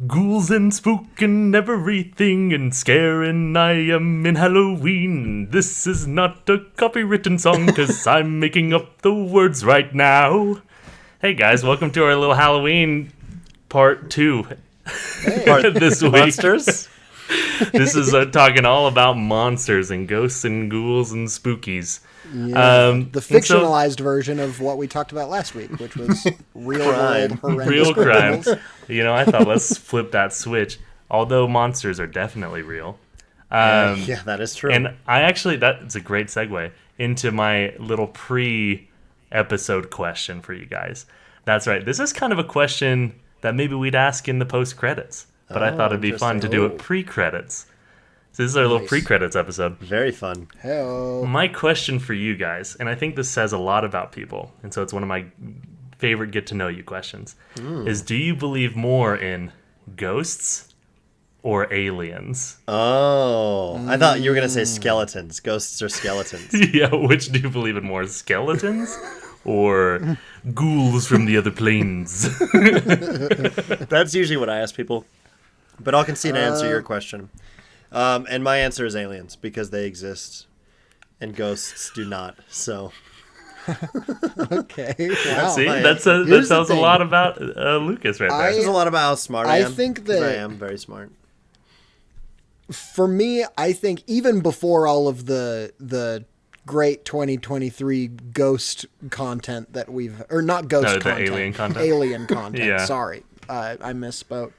Ghouls and spookin' everything and scarin' I am in Halloween. This is not a copywritten song because I'm making up the words right now. Hey guys, welcome to our little Halloween part 2 this week. Monsters? This is talking all about monsters and ghosts and ghouls and spookies. Yeah, the and fictionalized version of what we talked about last week, which was real world horrendous real criminals. crimes. You know, I thought let's flip that switch. Although monsters are definitely real. Yeah, that is true. And that's a great segue into my little pre-episode question for you guys. That's right. This is kind of a question that maybe we'd ask in the post-credits. But I thought it'd be fun to do it pre-credits. So this is our little pre-credits episode. Very fun. Hello. My question for you guys, and I think this says a lot about people, and so it's one of my favorite get-to-know-you questions, is do you believe more in ghosts or aliens? Oh, I thought you were going to say skeletons. Ghosts or skeletons. Yeah, which do you believe in more, skeletons or ghouls from the other planes? That's usually what I ask people. But I'll concede to answer your question. And my answer is aliens, because they exist. And ghosts do not, so... Okay. Wow. See, Here's that the tells a thing. lot about Lucas right there. This is a lot about how smart I I am. think 'cause I that- am very smart. For me, I think even before all of the great 2023 ghost content that we've, or not ghost No, the content, alien content. alien content. Yeah. Sorry, I misspoke.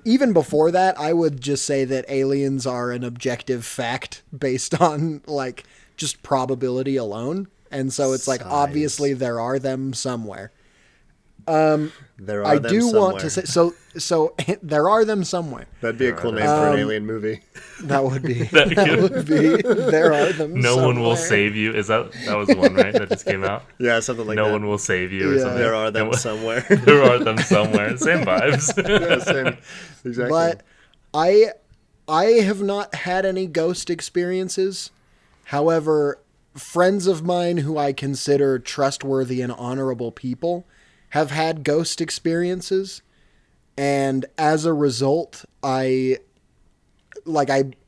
Even before that, I would just say that aliens are an objective fact based on like just probability alone, and so it's like Science. obviously there are them somewhere. There are I them do somewhere. want to say so there are them somewhere. That'd be a cool name for an alien movie. That would be That that would be there are them. No one will somewhere. save you. That was the one, right? That just came out. Yeah, something like No that. one will save you or Yeah. something. There are them And somewhere. there are them somewhere. Same vibes. Yeah, same. Exactly. But I have not had any ghost experiences. However, friends of mine who I consider trustworthy and honorable people have had ghost experiences, and as a result, I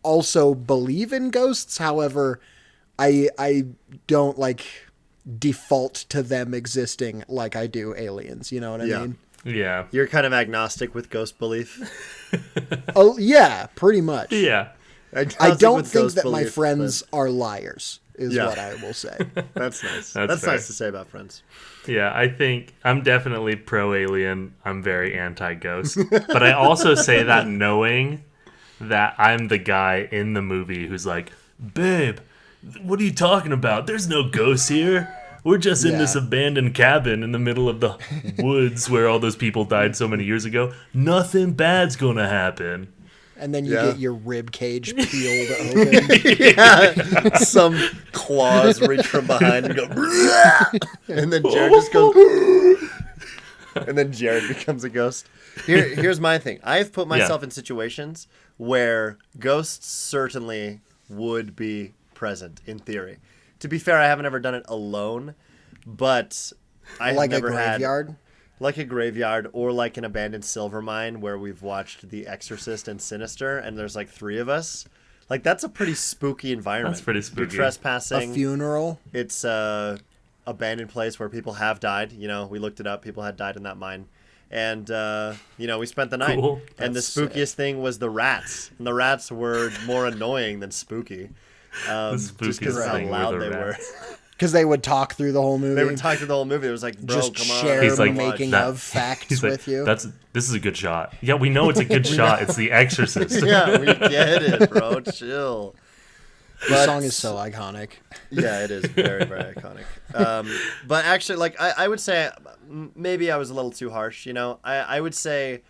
also believe in ghosts. However, I don't like default to them existing like I do aliens. You know what I Yeah. mean? Yeah. You're kind of agnostic with ghost belief. Oh yeah, pretty much. Yeah. I Agnostic don't with think ghost that my belief, friends are liars, is Yeah. what I will say. but That's nice. That's That's fair. nice to say about friends. Yeah, I think I'm definitely pro-alien. I'm very anti-ghost. But I also say that knowing that I'm the guy in the movie who's like, babe, what are you talking about? There's no ghosts here. We're just in this Yeah. abandoned cabin in the middle of the woods where all those people died so many years ago. Nothing bad's gonna happen. And then you Yeah. get your rib cage peeled open. Yeah, some claws reach from behind and go, and then Jared just goes, and then Jared becomes a ghost. Here's my thing. I've put myself in situations where ghosts certainly would be present in theory. To be fair, I haven't ever done it alone, but I have Like a never had graveyard. like a graveyard or like an abandoned silver mine where we've watched The Exorcist and Sinister, and there's like 3 of us. Like, that's a pretty spooky environment. That's pretty You're spooky. trespassing. A funeral. It's a abandoned place where people have died. You know, we looked it up. People had died in that mine. And, you know, we spent the night. Cool. And the That's spookiest thing was the rats. And the rats were more annoying than spooky. Just because spookiest of how thing were loud the they rats. were. Because they would talk through the whole movie. They would talk through the whole movie. It was like, bro, just come on. share He's like, making that- of facts He's like, with you. this is a good shot. Yeah, we know it's a good shot. It's The Exorcist. Yeah, we get it, bro. Chill. The song is so iconic. Yeah, it is very, very iconic. But actually, like, I would say maybe I was a little too harsh, you know? I would say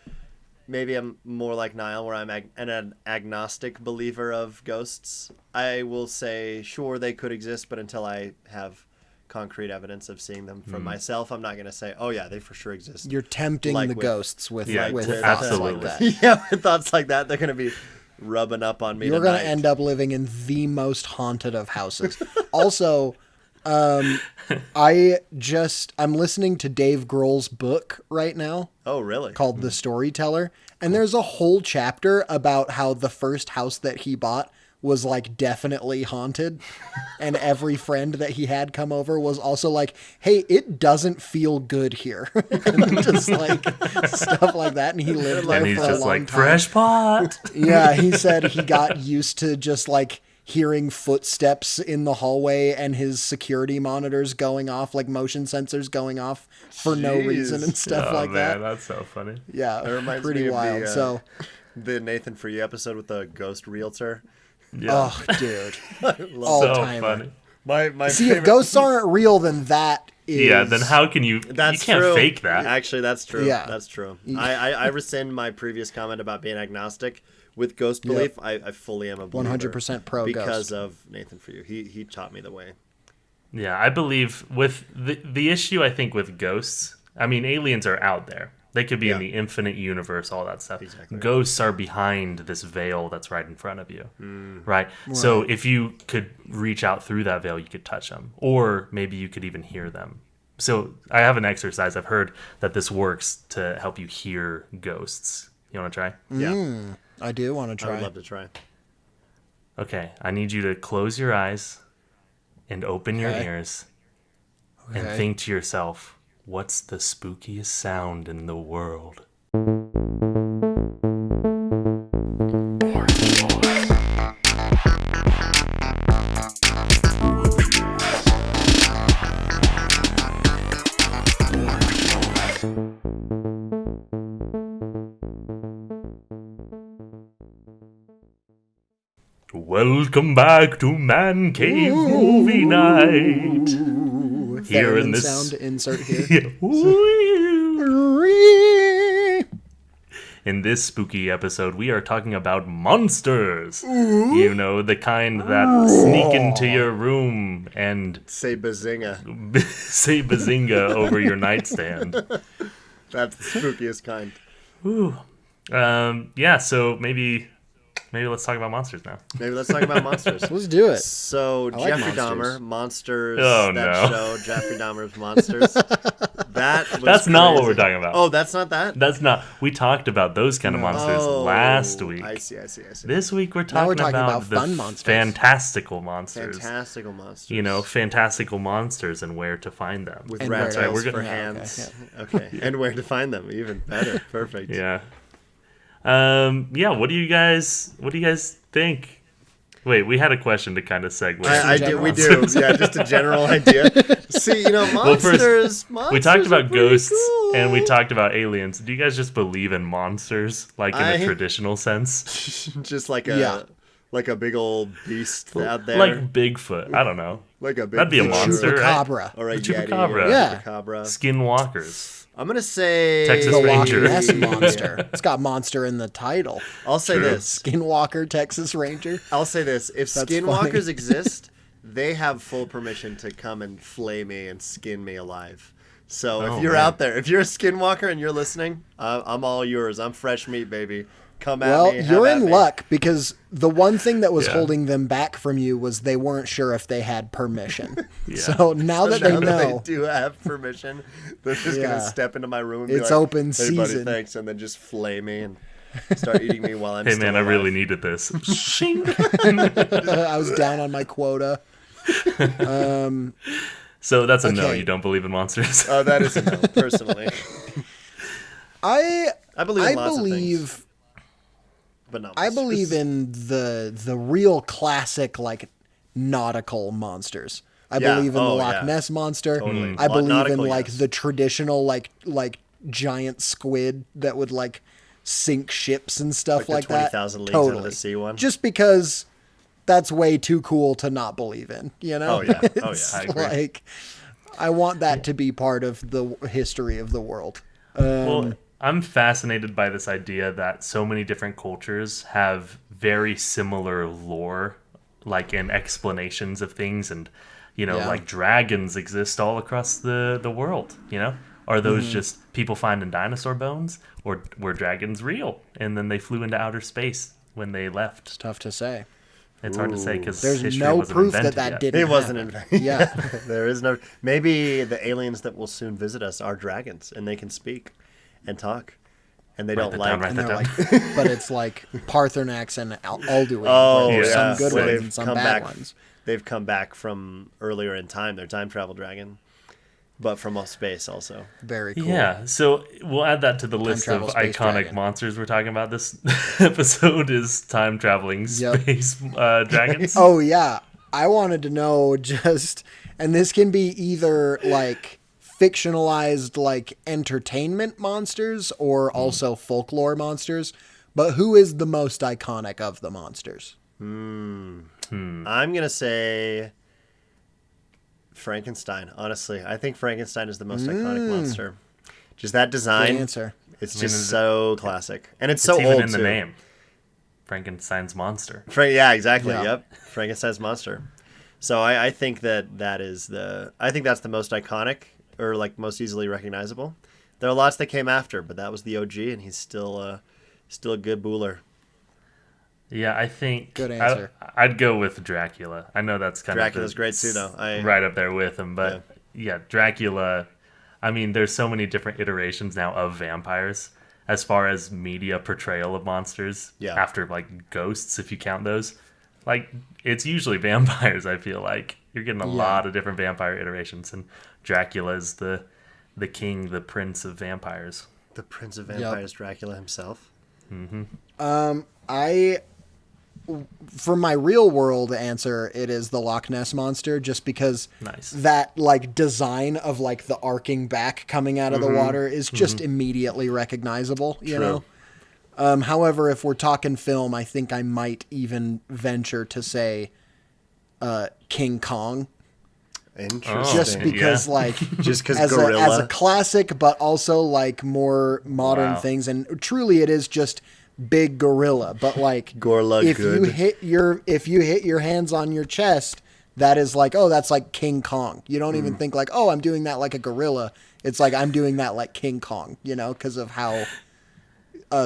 maybe I'm more like Niall, where I'm an agnostic believer of ghosts. I will say, sure, they could exist, but until I have concrete evidence of seeing them for myself, I'm not going to say, oh, yeah, they for sure exist. You're tempting Like the with- ghosts with Yeah, with with, thoughts absolutely. like that. Yeah, with thoughts like that, they're going to be rubbing up on me You're going tonight. to end up living in the most haunted of houses. Also, I'm listening to Dave Grohl's book right now Oh, really? called The Storyteller, and there's a whole chapter about how the first house that he bought was like definitely haunted, and every friend that he had come over was also like, hey, it doesn't feel good here. And just like stuff like that, and he lived there And he's for a just long like, time. fresh pot. Yeah, he said he got used to just like hearing footsteps in the hallway and his security monitors going off, like motion sensors going off for no Jeez. reason and stuff Oh, like man, that. that's so funny. Yeah, That reminds pretty me of wild. So, the Nathan For You episode with the ghost realtor. Yeah. oh, dude, Love so all-timer. funny. my See, favorite. if ghosts aren't real, then that is. Yeah, then how can you... That's you can't true. fake that. Actually, that's true. Yeah. That's true. I rescind my previous comment about being agnostic. With ghost belief, I fully am a believer. 100% pro because ghost. of Nathan For You. He taught me the way. Yeah, I believe with the issue, I think, with ghosts, I mean, aliens are out there. They could be in Yeah. the infinite universe, all that stuff. Exactly. Ghosts are behind this veil that's right in front of you, right? So if you could reach out through that veil, you could touch them, or maybe you could even hear them. So I have an exercise. I've heard that this works to help you hear ghosts. You want to try? Yeah. I do want to I would try. love to try. Okay, I need you to close your eyes and open your Okay. ears and Okay. think to yourself, what's the spookiest sound in the world? Welcome back to Man Cave Movie Night. Here in Theremin this sound insert here. Yeah. In this spooky episode, we are talking about monsters. You know, the kind that sneak into your room and Say bazinga. say bazinga over your nightstand. That's the spookiest kind. Yeah, so maybe let's talk about monsters now. Maybe let's talk about monsters. Let's do it. So like Jeffrey monsters. Dahmer, Monsters, Oh, that no. show, Jeffrey Dahmer's Monsters. That was That's not what crazy. we're talking about. Oh, that's not that? That's not. We talked about those kind of monsters Oh, last week. I see. This week we're Now we're talking, talking about about the fun monsters. fantastical monsters. Fantastical monsters. You know, fantastical monsters and where to find them. with And rat where tails else? for Yeah, hands. Okay. And where to find them? Even better. Perfect. Yeah. Yeah. What do you guys think? Wait, we had a question to kind of segue. I do. general. We do. Yeah, just a general idea. See, you know, monsters. monsters we talked are about pretty ghosts cool. and we talked about aliens. Do you guys just believe in monsters, like in I- a traditional sense, just like Yeah. a big old beast out there, like Bigfoot? I don't know. like a big that'd be a fish monster, right? Chupacabra. or a The yeti, chupacabra. or a Yeah. chupacabra. Skinwalkers. I'm gonna say Texas The Loch Ranger. Ness Monster. It's got monster in the title. I'll say True. this. Skinwalker, Texas Ranger. I'll say this. If That's skinwalkers funny. exist, they have full permission to come and flay me and skin me alive. So Oh, if you're man. out there, if you're a skinwalker and you're listening, I'm all yours. I'm fresh meat, baby. Come at Well, me. have you're at in me. luck because the one thing that was Yeah. holding them back from you was they weren't sure if they had permission. Yeah. So now that they Now that know, they do have permission, they're just Yeah. gonna step into my room and It's be like, open "Hey, buddy, season." thanks," and then just flay me and start eating me while I'm Hey still man, I alive. really needed this. Shink. I was down on my quota. So that's a no. Okay. You don't believe in monsters. Oh, that is a no, personally. I I believe in lots of things, believe but not I believe in the real classic like nautical monsters. I Yeah. believe in the Oh, Loch yeah. Ness monster. Totally. I believe in Nautical, like yes. the traditional like giant squid that would like sink ships and stuff Like the like, that. 20,000 Leagues Under the Sea one? Just because that's way too cool to not believe in, you know? Oh, yeah. Oh, yeah. It's I agree. like I want that to be part of the history of the world. Well, I'm fascinated by this idea that so many different cultures have very similar lore, like and explanations of things, and you know, Yeah. like dragons exist all across the world. You know, are those just people finding dinosaur bones, or were dragons real and then they flew into outer space when they left? It's tough to say. It's hard to say because There's history no wasn't proof that invented that yet. didn't It wasn't happen. invented. Yeah. There is no. Maybe the aliens that will soon visit us are dragons, and they can speak and talk, and they don't that like. down, write And that they're down. like, but it's like Parthenax and Alduin. Oh, where there's yeah. some good So ones they've and some come bad back. ones. They've come back from earlier in time. Their time travel dragon, but from space also. Very cool. Yeah, so we'll add that to the list of travel space iconic dragon. monsters we're talking about. This episode is time traveling Yep. space dragons. Oh yeah, I wanted to know just, and this can be either like fictionalized like entertainment monsters or also folklore monsters, but who is the most iconic of the monsters? I'm gonna say Frankenstein. Honestly, I think Frankenstein is the most iconic monster. Just that Good design. answer. It's mean, just is it- so classic, and it's It's so even old in the too. name. Frankenstein's monster. Yeah, exactly. Yeah. Yep, Frankenstein's monster. So I think that is the. I think that's the most iconic or like most easily recognizable. There are lots that came after, but that was the OG, and he's still a good booler. Yeah, I think Good answer. I'd go with Dracula. I know that's kind Dracula's of great too, though. right up there with him, but yeah, Dracula. I mean, there's so many different iterations now of vampires as far as media portrayal of monsters. Yeah. After like ghosts, if you count those, like it's usually vampires. I feel like you're getting a lot of different vampire iterations, and Dracula is the king, the prince of vampires. The Prince of Vampires, Dracula himself. For my real world answer, it is the Loch Ness monster, just because Nice. that like design of like the arcing back coming out of the water is just immediately recognizable, you True. know? However, if we're talking film, I think I might even venture to say King Kong, Interesting. just because yeah. like Just 'cause as gorilla. a classic, but also like more modern Wow. things, and truly it is just big gorilla. But like Gorilla if good. you hit your hands on your chest, that is like, oh, that's like King Kong. You don't even think like, oh, I'm doing that like a gorilla. It's like I'm doing that like King Kong, you know, because of how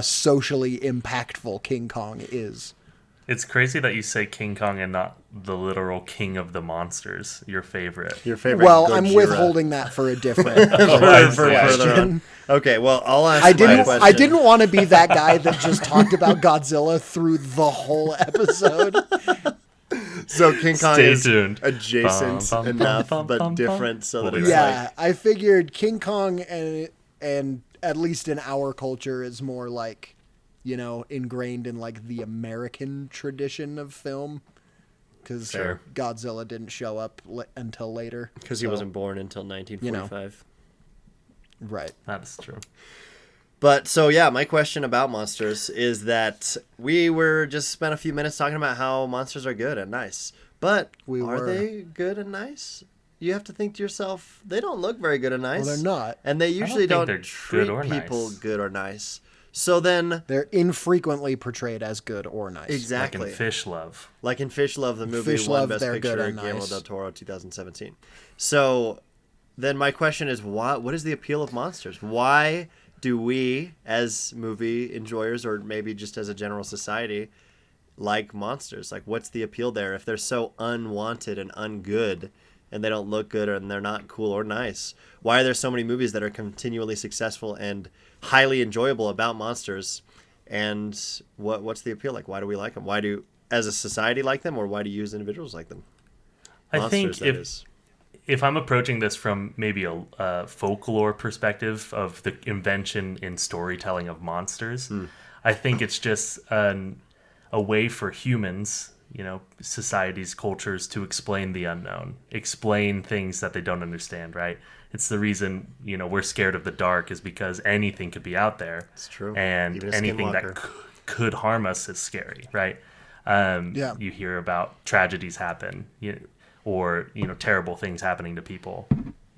socially impactful King Kong is. It's crazy that you say King Kong and not the literal king of the monsters, your favorite. Your favorite. Well, I'm Gojira. withholding that for a different for further question. on. Okay, well, I'll ask. I my question. didn't want to be that guy that just talked about Godzilla through the whole episode. So King Kong Stay is tuned. adjacent Bum, bum, enough, bum, but bum, different, so bum. that We'll it's be Yeah, I figured King Kong and at least in our culture is more like, you know, ingrained in like the American tradition of film, because Sure. Godzilla didn't show up until later. because he So, wasn't born until 1945. right. That's true. But so yeah, my question about monsters is that we were just spent a few minutes talking about how monsters are good and nice, but We are were. they good and nice? You have to think to yourself, they don't look very good and nice. Well, they're not. and they usually think don't, they're treat good or people nice. good or nice. So then, They're infrequently portrayed as good or nice. Like exactly, in Fish Love. like in Fish Love, the movie Fish won Love, Best they're good Picture, and Guillermo nice. del Toro, 2017. So then my question is, what is the appeal of monsters? Why do we, as movie enjoyers, or maybe just as a general society, like monsters? Like, what's the appeal there if they're so unwanted and ungood, and they don't look good, and they're not cool or nice? Why are there so many movies that are continually successful and highly enjoyable about monsters? And what's the appeal? Like, why do we like them? Why do, as a society, like them, or why do you as individuals like them? I think Monsters, that is. if I'm approaching this from maybe a folklore perspective of the invention in storytelling of monsters, I think it's just a way for humans, you know, societies, cultures to explain the unknown, explain things that they don't understand, right? It's the reason, you know, we're scared of the dark is because anything could be out there. It's true. And Even a anything that skinwalker. could harm us is scary, right? Yeah. You hear about tragedies happen, or you know, terrible things happening to people.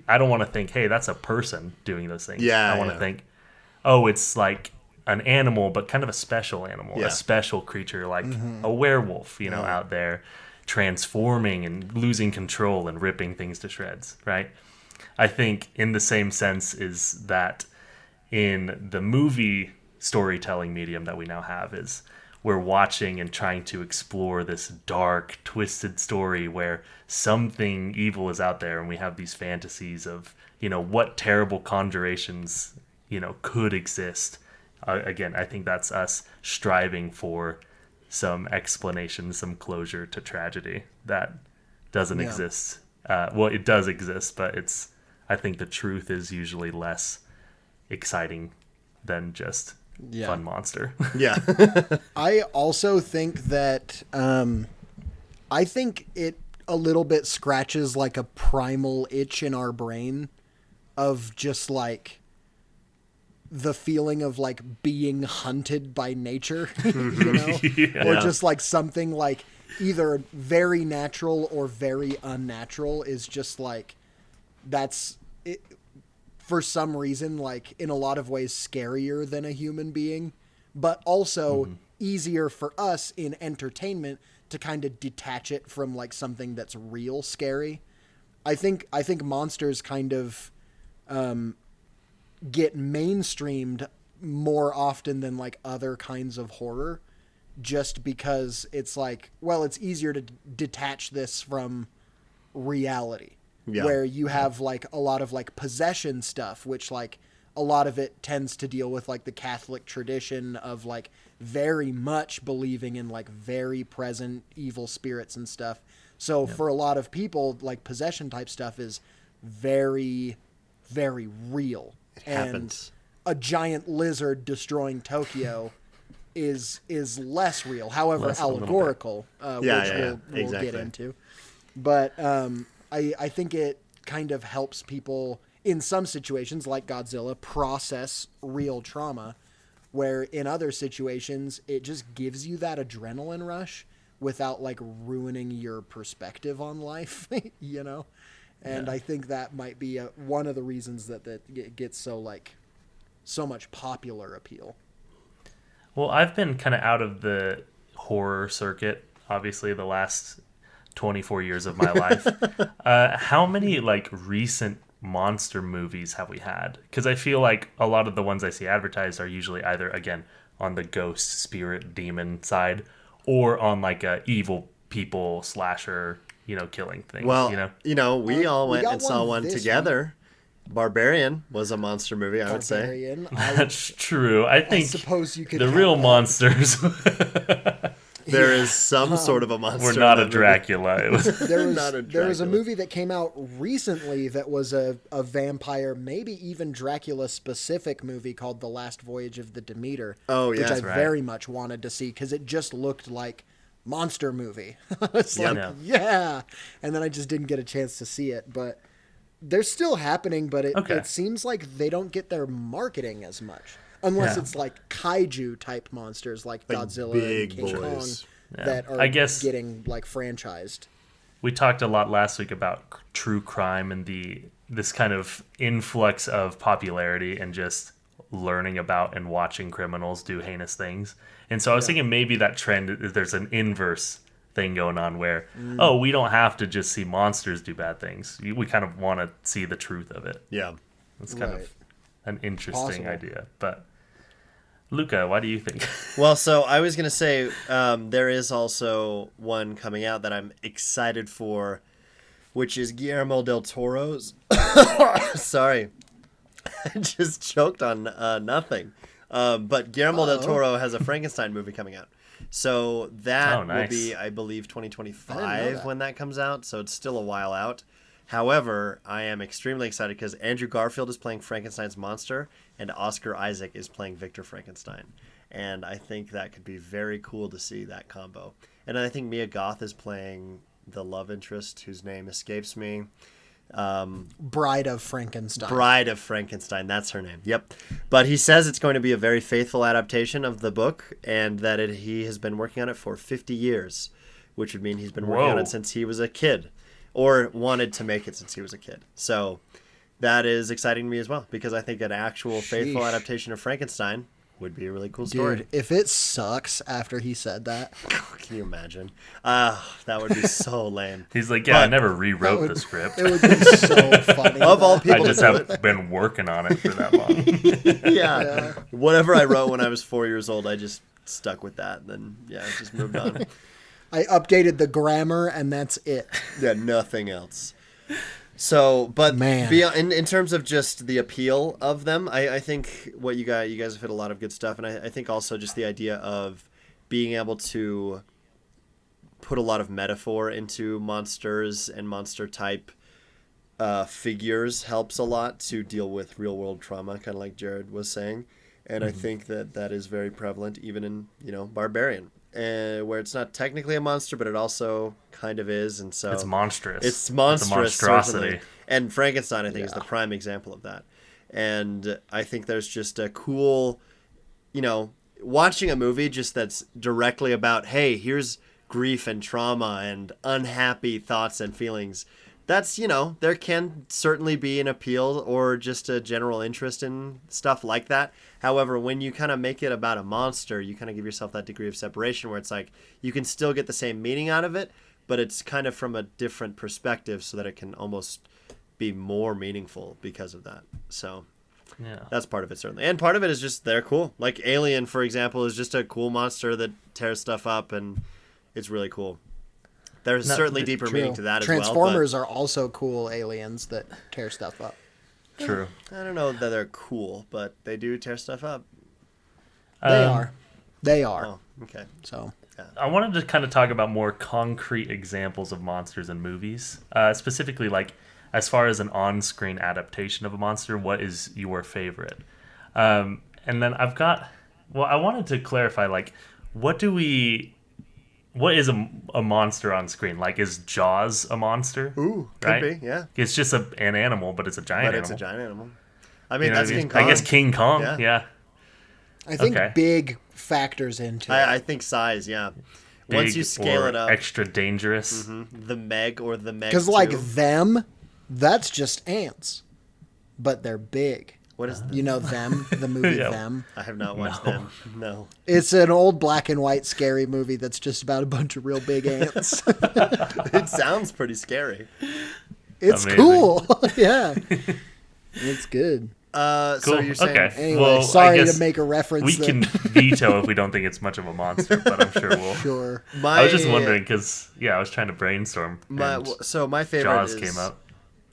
I don't want to think, hey, that's a person doing those things. Yeah, I want to yeah. think, oh, it's like an animal, but kind of a special animal, Yeah. a special creature, like a werewolf, you know, out there transforming and losing control and ripping things to shreds, right? I think in the same sense is that in the movie storytelling medium that we now have is we're watching and trying to explore this dark, twisted story where something evil is out there, and we have these fantasies of, what terrible conjurations, could exist. Again, I think that's us striving for some explanation, some closure to tragedy that doesn't exist. Well, it does exist, but I think the truth is usually less exciting than just fun monster. Yeah. I also think that I think it a little bit scratches like a primal itch in our brain of just like the feeling of like being hunted by nature, or just like something like either very natural or very unnatural is just like that's it, for some reason, like in a lot of ways scarier than a human being, but also easier for us in entertainment to kind of detach it from like something that's real scary. I think monsters kind of get mainstreamed more often than like other kinds of horror, just because it's like, well, it's easier to detach this from reality. Yeah. Where you have like a lot of like possession stuff, which like a lot of it tends to deal with like the Catholic tradition of like very much believing in like very present evil spirits and stuff. So for a lot of people, like possession type stuff is very, very real. It happens. A giant lizard destroying Tokyo is less real, however allegorical, which we'll get into. But I think it kind of helps people in some situations like Godzilla process real trauma, where in other situations it just gives you that adrenaline rush without like ruining your perspective on life, And I think that might be one of the reasons that it gets so much popular appeal. Well, I've been kind of out of the horror circuit, obviously, the last 24 years of my life. How many like recent monster movies have we had? Because I feel like a lot of the ones I see advertised are usually either, again, on the ghost, spirit, demon side, or on like a evil people slasher, killing things. Well, we all went and saw one together. Barbarian was a monster movie, I would say. That's true. I think suppose you could the real monsters. There is some sort of a monster. We're not a Dracula. There was a movie that came out recently that was a vampire, maybe even Dracula specific movie called The Last Voyage of the Demeter. Oh, yeah. Which I very much wanted to see because it just looked like monster movie. It's yeah. And then I just didn't get a chance to see it, but they're still happening, but it seems like they don't get their marketing as much. Unless it's like kaiju type monsters like Godzilla and King Kong that are getting like franchised. We talked a lot last week about true crime and this kind of influx of popularity and just learning about and watching criminals do heinous things. And so I was thinking maybe that trend, there's an inverse thing going on where, we don't have to just see monsters do bad things. We kind of want to see the truth of it. Yeah. It's kind of an interesting idea. But Luca, why do you think? Well, so I was going to say there is also one coming out that I'm excited for, which is Guillermo del Toro's. Sorry. I just choked on nothing. But Guillermo del Toro has a Frankenstein movie coming out. So that will be, I believe, 2025 when that comes out. So it's still a while out. However, I am extremely excited because Andrew Garfield is playing Frankenstein's monster and Oscar Isaac is playing Victor Frankenstein. And I think that could be very cool to see that combo. And I think Mia Goth is playing the love interest whose name escapes me. Bride of Frankenstein. Bride of Frankenstein, that's her name. Yep. But he says it's going to be a very faithful adaptation of the book and that he has been working on it for 50 years, which would mean he's been working on it since he was a kid. Or wanted to make it since he was a kid. So that is exciting to me as well, because I think an actual faithful adaptation of Frankenstein would be a really cool story. Dude, if it sucks after he said that. Can you imagine? That would be so lame. He's like, I never rewrote the script. It would be so funny. Of all people, I just haven't been working on it for that long. Yeah. Whatever I wrote when I was 4 years old, I just stuck with that. Then yeah, just moved on. I updated the grammar, and that's it. Yeah, nothing else. So, but Man. beyond, in terms of just the appeal of them, I think what you guys have hit a lot of good stuff, and I think also just the idea of being able to put a lot of metaphor into monsters and monster type figures helps a lot to deal with real world trauma, kind of like Jared was saying, and I think that is very prevalent even in Barbarian. Where it's not technically a monster, but it also kind of is, and so It's monstrous. It's monstrous, It's a monstrosity. certainly. And Frankenstein, I think, is the prime example of that. And I think there's just a cool, watching a movie just that's directly about, hey, here's grief and trauma and unhappy thoughts and feelings. That's, there can certainly be an appeal or just a general interest in stuff like that. However, when you kind of make it about a monster, you kind of give yourself that degree of separation where it's like you can still get the same meaning out of it, but it's kind of from a different perspective so that it can almost be more meaningful because of that. So Yeah. that's part of it, certainly. And part of it is just they're cool. Like Alien, for example, is just a cool monster that tears stuff up, and it's really cool. There's certainly deeper meaning to that as well. Transformers are also cool aliens that tear stuff up. True. I don't know that they're cool, but they do tear stuff up. They are. Oh, okay. So I wanted to kind of talk about more concrete examples of monsters in movies, specifically like as far as an on-screen adaptation of a monster. What is your favorite? And then I wanted to clarify, like, what is a monster on screen? Like, is Jaws a monster? Ooh, could right? be, yeah. It's just an animal, but it's a giant animal. But it's a giant animal. I mean, You know that's what I mean? King Kong. I guess King Kong, Yeah. yeah. I think Okay. big factors into it. I think size, yeah. Once Big you scale or it up, extra dangerous. the Meg or the Meg Because 2. like them, that's just ants, but they're big. What is You know them, the movie Yeah. Them. I have not watched No. them. No. It's an old black and white scary movie that's just about a bunch of real big ants. It sounds pretty scary. It's Amazing. cool. Yeah. It's good. So Cool. you're saying Okay. Anyway, Well, I sorry guess to make a reference. We that, can veto if we don't think it's much of a monster, but I'm sure we'll. Sure. my I was just wondering because I was trying to brainstorm. My and my favorite Jaws is came up.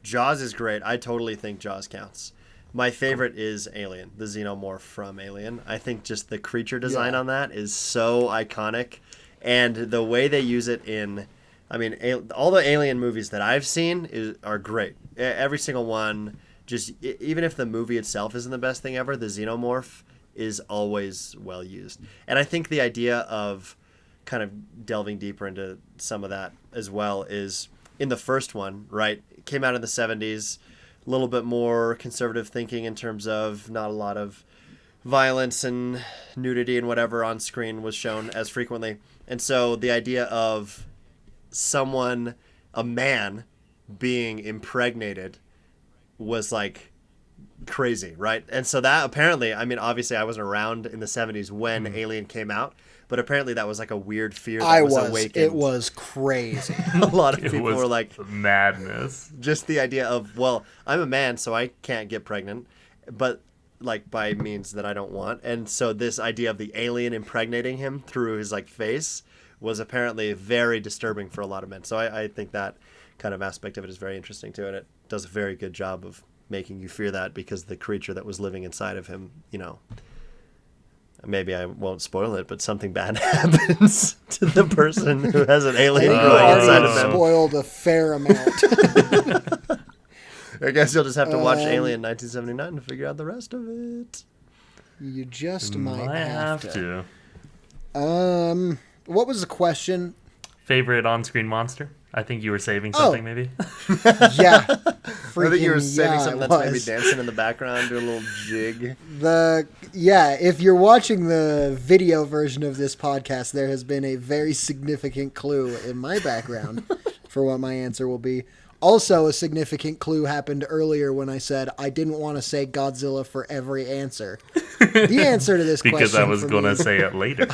Jaws is great. I totally think Jaws counts. My favorite is Alien, the xenomorph from Alien. I think just the creature design Yeah. on that is so iconic, and the way they use it in, I mean, all the Alien movies that I've seen are great. Every single one. Just even if the movie itself isn't the best thing ever, the xenomorph is always well used. And I think the idea of kind of delving deeper into some of that as well is in the first one, right? It came out in the 70s, a little bit more conservative thinking in terms of not a lot of violence and nudity and whatever on screen was shown as frequently. And so the idea of a man being impregnated was like crazy, right? And so that apparently, I mean, obviously I wasn't around in the 70s when Alien came out, but apparently that was like a weird fear that was awakened. It was crazy. A lot of It people was were like, madness. just the idea of, well, I'm a man, so I can't get pregnant, but like by means that I don't want. And so this idea of the alien impregnating him through his like face was apparently very disturbing for a lot of men. So I think that kind of aspect of it is very interesting too, and it does a very good job of making you fear that because the creature that was living inside of him, maybe I won't spoil it, but something bad happens to the person who has an I alien think you growing inside already of them. spoiled a fair amount. I guess you'll just have to watch Alien 1979 to figure out the rest of it. You just might Might have have to. to. What was the question? Favorite on-screen monster? I think you were saving something, maybe. Yeah. I think you were saving something it that's maybe was. dancing in the background, doing a little jig. If you're watching the video version of this podcast, there has been a very significant clue in my background for what my answer will be. Also, a significant clue happened earlier when I said I didn't want to say Godzilla for every answer. The answer to this Because question I was for going me- to say it later.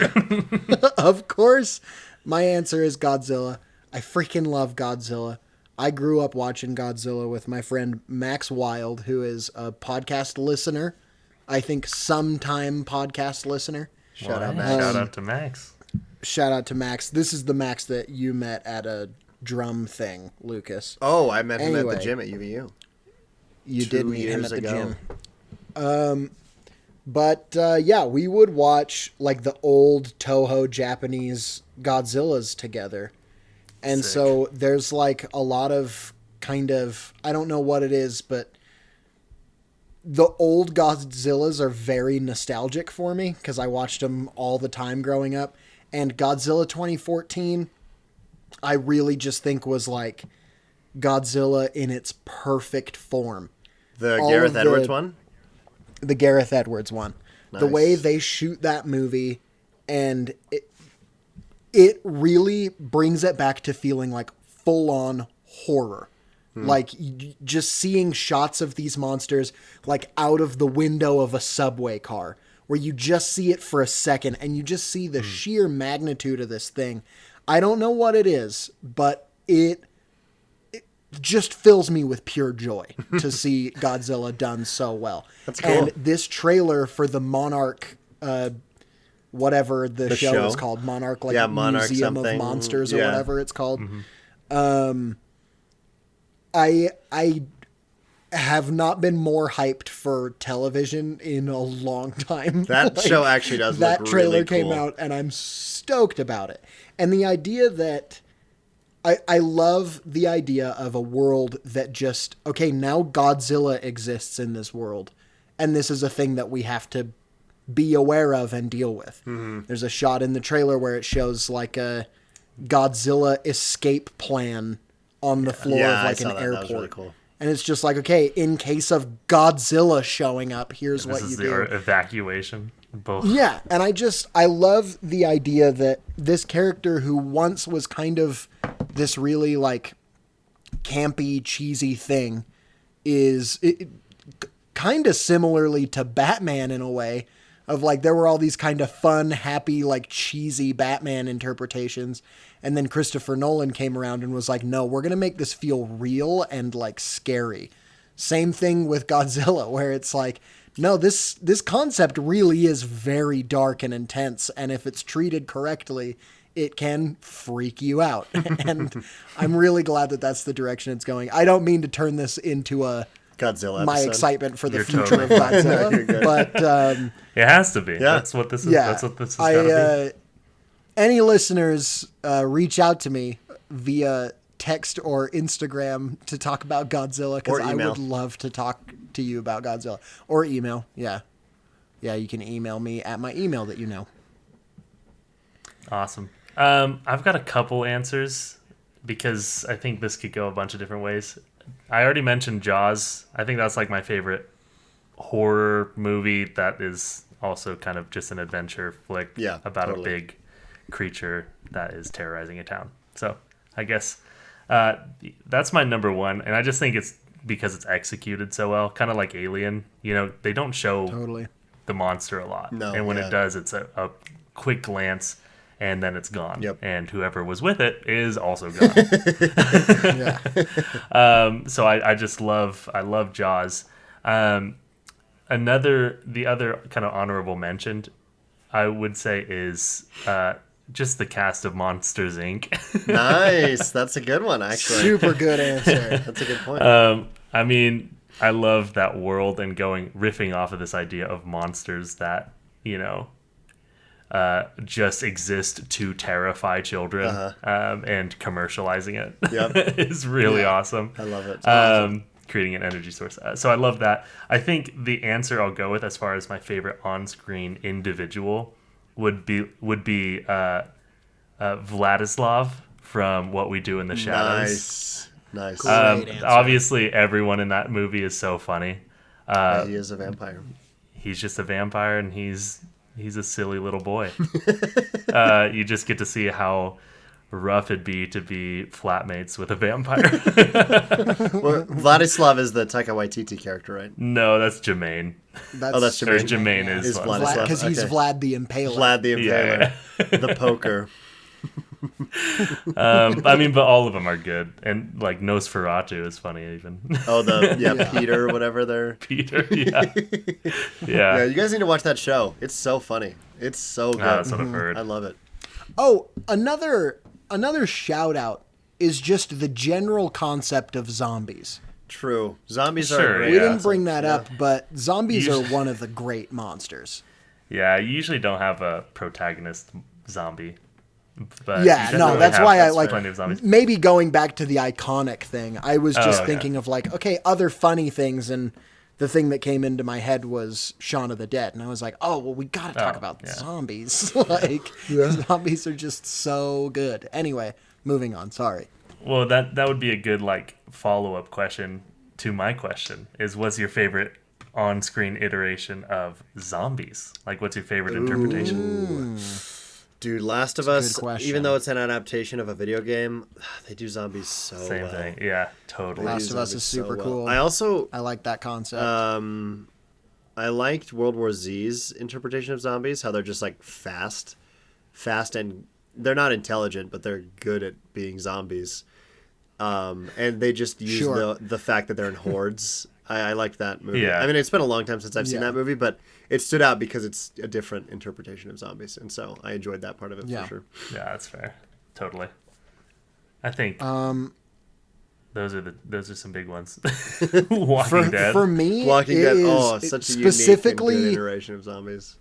Of course, my answer is Godzilla. I freaking love Godzilla. I grew up watching Godzilla with my friend Max Wild, who is a podcast listener. I think sometime podcast listener. Shout out, Well, Max. Shout out to Max. Shout out to Max. This is the Max that you met at a drum thing, Lucas. Oh, I met him at Anyway. the gym at UVU. You 2 did meet him years at the ago. gym. But yeah, we would watch like the old Toho Japanese Godzillas together. And Sick. so there's like a lot of kind of, I don't know what it is, but the old Godzillas are very nostalgic for me because I watched them all the time growing up. And Godzilla 2014, I really just think was like Godzilla in its perfect form. The All Gareth of the- Edwards one? The Gareth Edwards one. The Nice. way they shoot that movie, and it really brings it back to feeling like full-on horror. Like just seeing shots of these monsters like out of the window of a subway car where you just see it for a second and you just see the sheer magnitude of this thing. I don't know what it is, but it just fills me with pure joy to see Godzilla done so well. That's cool. And this trailer for the Monarch, whatever the show is called, Monarch, like Yeah, Monarch Museum something. of Monsters or Yeah. whatever it's called. I have not been more hyped for television in a long time. That show actually does that look trailer really came cool. out and I'm stoked about it. And the idea that I love the idea of a world that just, okay, now Godzilla exists in this world. And this is a thing that we have to be aware of and deal with. Mm-hmm. There's a shot in the trailer where it shows like a Godzilla escape plan on the floor Yeah, of I like saw an that. airport. That was really cool. And it's just like, okay, in case of Godzilla showing up, here's This what is you the do. evacuation. Both. Yeah, and I love the idea that this character who once was kind of this really like campy, cheesy thing is kind of similarly to Batman in a way of like there were all these kind of fun, happy, like cheesy Batman interpretations. And then Christopher Nolan came around and was like, no, we're going to make this feel real and like scary. Same thing with Godzilla, where it's like, no, this concept really is very dark and intense. And if it's treated correctly, it can freak you out. And I'm really glad that that's the direction it's going. I don't mean to turn this into Godzilla my episode. excitement for the You're future totally of Godzilla. You're good. But It has to be. Yeah. That's what this is. yeah, That's what this has got to any listeners reach out to me via text or Instagram to talk about Godzilla because Or I email. would love to talk to you about Godzilla. Or email, yeah. Yeah, you can email me at my email that you know. be. Awesome. I've got a couple answers because I think this could go a bunch of different ways. I already mentioned Jaws. I think that's like my favorite horror movie that is also kind of just an adventure flick Yeah, about totally. a big creature that is terrorizing a town. So I guess that's my number one, and I just think it's because it's executed so well, kind of like Alien. You know, they don't show Totally. the monster a lot, No, and when yeah. it does, it's a quick glance, and then it's gone. Yep. And whoever was with it is also gone. Yeah. So I just love Jaws. The other kind of honorable mention I would say is just the cast of Monsters Inc. Nice. That's a good one, actually. Super good answer. That's a good point. I mean, I love that world and riffing off of this idea of monsters that, you know, just exist to terrify children, and commercializing it Yep. is really awesome. I love it. Creating an energy source. So I love that. I think the answer I'll go with as far as my favorite on-screen individual would be Vladislav from What We Do in the Shadows. Nice. Great answer. Obviously, everyone in that movie is so funny. Yeah, he is a vampire. He's just a vampire, and he's a silly little boy. You just get to see how rough it'd be to be flatmates with a vampire. Well, Vladislav is the Taika Waititi character, right? No, that's Jermaine. that's Or Jermaine. Jermaine Yeah. is Is Vladislav. Vladislav. Because he's Okay. Vlad the Impaler. Vlad the Impaler. Yeah. The poker. I mean, but all of them are good, and like Nosferatu is funny even. Oh, Peter or whatever they're. Peter, yeah, Yeah, yeah. you guys need to watch that show. It's so funny. It's so good. That's what I've heard. I love it. Oh, another shout out is just the general concept of zombies. True. Zombies Sure, are great. We Yeah. didn't bring that Yeah. up, but zombies are Usually- one of the great monsters. Yeah, you usually don't have a protagonist zombie. But Yeah, you no, definitely that's have why I like plenty of zombies. maybe going back to the iconic thing. I was just Oh, thinking of like, okay, other funny things, and the thing that came into my head was Shaun of the Dead, and I was like, oh, well, we got to talk Oh, about yeah. zombies. Like, zombies are just so good. Anyway, moving on. Sorry. Well, that would be a good like follow-up question to my question is what's your favorite on-screen iteration of zombies? Like what's your favorite interpretation? Dude, Last of a Us, good question. even though it's an adaptation of a video game, they do zombies so Same well. thing. Yeah, totally. They do Last of Us zombies is super cool. I also I like that concept. I liked World War Z's interpretation of zombies, how they're just like fast, and they're not intelligent, but they're good at being zombies. And they just use Sure. the fact that they're in hordes. I liked that movie. Yeah. I mean, it's been a long time since I've seen Yeah. that movie, but it stood out because it's a different interpretation of zombies, and so I enjoyed that part of it Yeah. for sure. Yeah, that's fair. Totally. I think those are some big ones. Walking Dead. for me, Walking it Dead, is such a unique and specifically good iteration of zombies.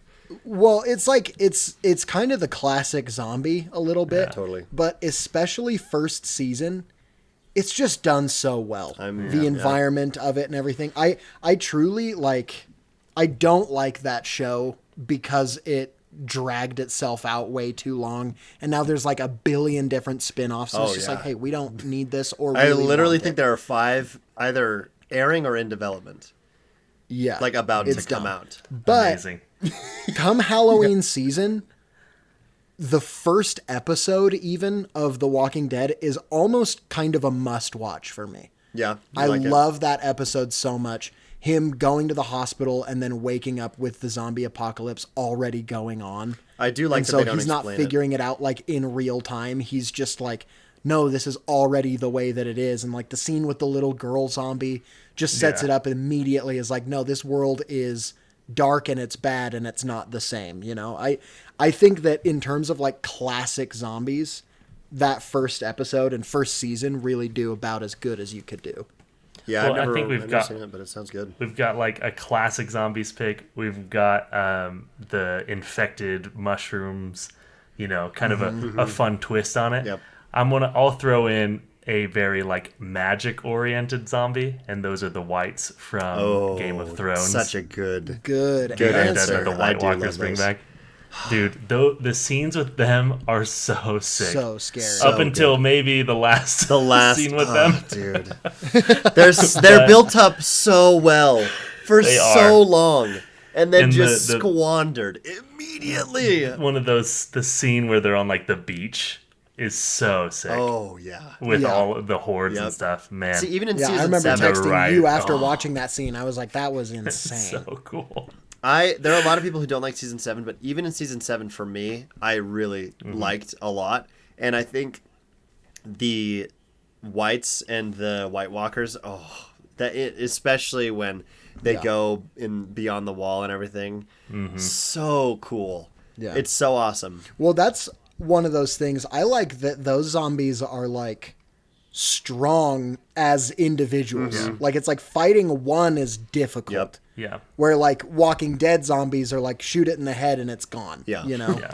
Well, it's like it's kind of the classic zombie a little bit, Totally. But especially first season, it's just done so well. The environment of it and everything. I truly like. I don't like that show because it dragged itself out way too long, and now there's like a billion different spin-offs. So it's just like, hey, we don't need this. Or I really literally want think it. there are 5 either airing or in development, yeah, like about to it's come done. out. But Amazing. come Halloween season, the first episode even of The Walking Dead is almost kind of a must watch for me. Yeah, you I like it. love that episode so much. Him going to the hospital and then waking up with the zombie apocalypse already going on. I do like And that so they don't he's not explain figuring it out like in real time. He's just like, no, this is already the way that it is. And like the scene with the little girl zombie just sets Yeah. it up immediately as like, no, this world is dark and it's bad and it's not the same. You know, I think that in terms of like classic zombies, that first episode and first season really do about as good as you could do. Yeah, Well, I've never, I think we've I've got- never seen it, but it sounds good. We've got like a classic zombies pick. We've got the infected mushrooms, kind of a fun twist on it. Yep. I'll throw in a very like magic oriented zombie, and those are the Whites from Game of Thrones. Such a good. Good Good answer. that the I White do love Walkers bring those. back. Dude, the scenes with them are so sick. So scary. So Up until maybe the last scene with them. dude. They're built up so well for They so are. long, and then And just the- squandered immediately. One of those, the scene where they're on like the beach is so sick. Oh yeah. With Yeah. all of the hordes Yep. and stuff, man. See, even in Yeah, I season remember 7, texting right. you after Oh. watching that scene. I was like, that was insane. so cool. there are a lot of people who don't like season 7, but even in season 7 for me, I really liked a lot. And I think the Whites and the White Walkers, especially when they Yeah. go in beyond the wall and everything, so cool. Yeah. It's so awesome. Well, that's one of those things. I like that those zombies are like strong as individuals. Like it's like fighting one is difficult. Yep. Yeah. Where like Walking Dead zombies are like shoot it in the head and it's gone. Yeah. You know? Yeah.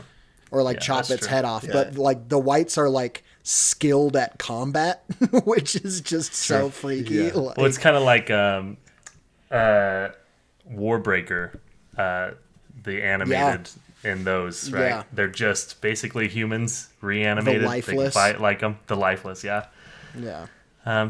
Or like Yeah, chop that's its true. head off. Yeah. But like the Whites are like skilled at combat, which is just so freaky. Yeah. Like, Well, it's kind of like Warbreaker, the animated in those, right? Yeah. They're just basically humans reanimated. They can lifeless. fight like them. The lifeless, yeah. yeah.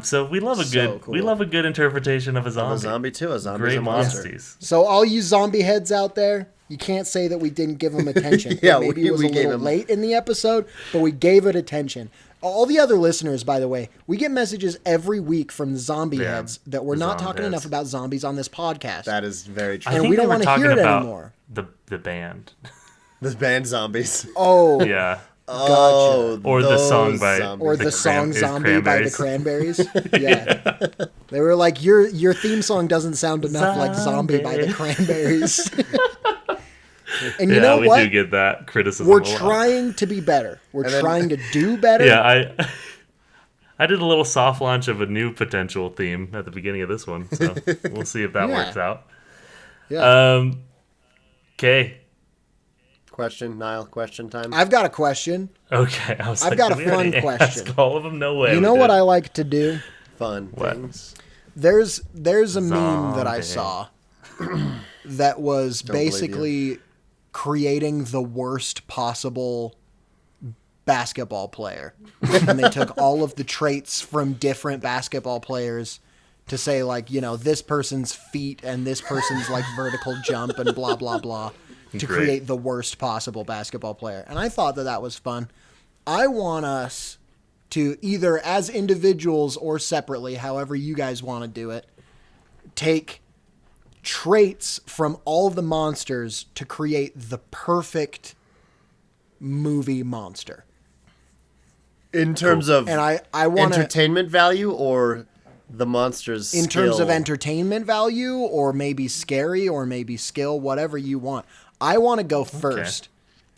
So we love a So good we cool. love a good interpretation of a zombie. A zombie too. A zombie's Great a monster. monsters. So all you zombie heads out there, you can't say that we didn't give them attention. Yeah, Maybe it was we a gave little them- late in the episode, but we gave it attention. All the other listeners, by the way, we get messages every week from the zombie Yeah, heads that we're the not zombie talking heads. enough about zombies on this podcast. That is very true. I And think we they don't were wanna talking hear it about anymore. The band. The band zombies. oh, Yeah. Oh, Or the those song by- zombies. or The the song is "Zombie" by the Cranberries. Yeah, they were like, "Your theme song doesn't sound enough like "Zombie" by the Zombie. Cranberries." And you Yeah, know we what? do get that criticism. We're a lot. trying to be better. We're And then- trying to do better. Yeah, I did a little soft launch of a new potential theme at the beginning of this one, so we'll see if that Yeah. works out. Yeah. Okay. Question, Niall. Question time. I've got a question. Okay. I was I've like, got a did we already fun question. ask all of them? No way. You we know what did. I like to do? Fun What? things. There's a meme that I Zombie. saw that was believe basically creating the worst possible basketball player. And they took all of the traits from different basketball players to say, like, you know, this person's feet and this person's like vertical jump and blah blah blah to Great. create the worst possible basketball player. And I thought that was fun. I want us to either as individuals or separately, however you guys want to do it, take traits from all the monsters to create the perfect movie monster. In terms of And I want to, entertainment value or the monster's in terms of skill? entertainment value or maybe scary or maybe skill, whatever you want. I want to go first.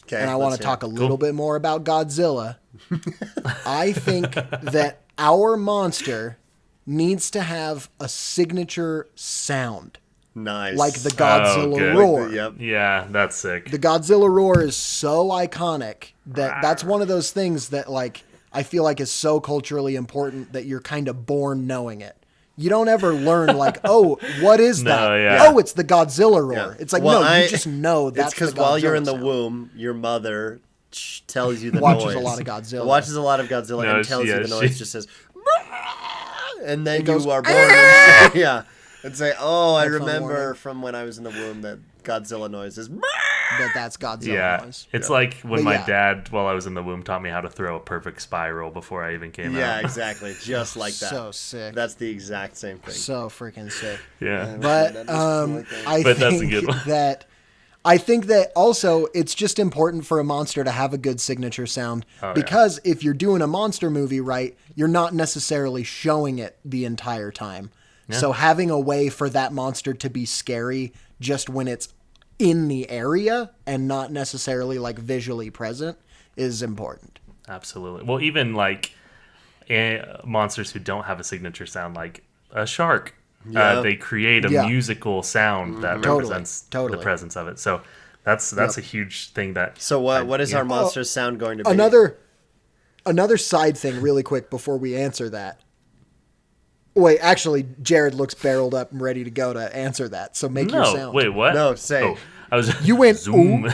Okay, And I want let's to hear talk a it. little bit more about Godzilla. I think that our monster needs to have a signature sound, Nice. like the Godzilla good. roar. Yep. Yeah, that's sick. The Godzilla roar is so iconic that that's one of those things that, like, I feel like is so culturally important that you're kind of born knowing it. You don't ever learn, like, oh, what is No, that? yeah. Oh, it's the Godzilla roar. Yeah. It's like, Well, no, I- you just know that's It's because the while you're in Godzilla the sound. womb, your mother tells you the Watches noise. a lot of Godzilla. Watches a lot of Godzilla No, and tells yeah, you the noise. she- Just says, and then goes, you are born. And say, yeah, and say, oh, I That's on remember warning. from when I was in the womb that Godzilla noise is. That's Godzilla Yeah, noise. it's like when But my yeah. dad, while I was in the womb, taught me how to throw a perfect spiral before I even came Yeah, out. exactly, just like that. So sick. That's the exact same thing. So freaking sick. Yeah. But I But that's a think good one. I think that also it's just important for a monster to have a good signature sound Oh, yeah. because if you're doing a monster movie right, you're not necessarily showing it the entire time. So having a way for that monster to be scary just when it's in the area and not necessarily like visually present is important. Absolutely. Well, even like monsters who don't have a signature sound, like a shark, Yeah. they create a Yeah. musical sound that Totally, represents totally. the presence of it. So that's a huge thing that. So what is yeah. our monster sound going to be? Another side thing really quick before we answer that. Wait, actually, Jared looks barreled up and ready to go to answer that. So make your No, sound. wait, what? No, say. Oh, I was. You went, zoom.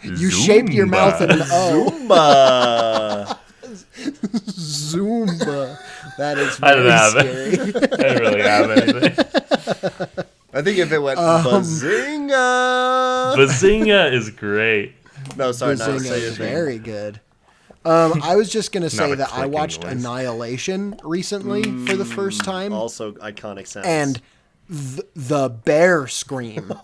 You shaped your mouth in an O. Zumba. Zumba. That is I don't very have scary. it. I didn't really have anything. I think if it went bazinga. Bazinga is great. No, sorry, no, Bazinga say your is thing. very good. I was just going to say a that I clicking watched noise. Annihilation recently for the first time. Also iconic sounds. And the bear scream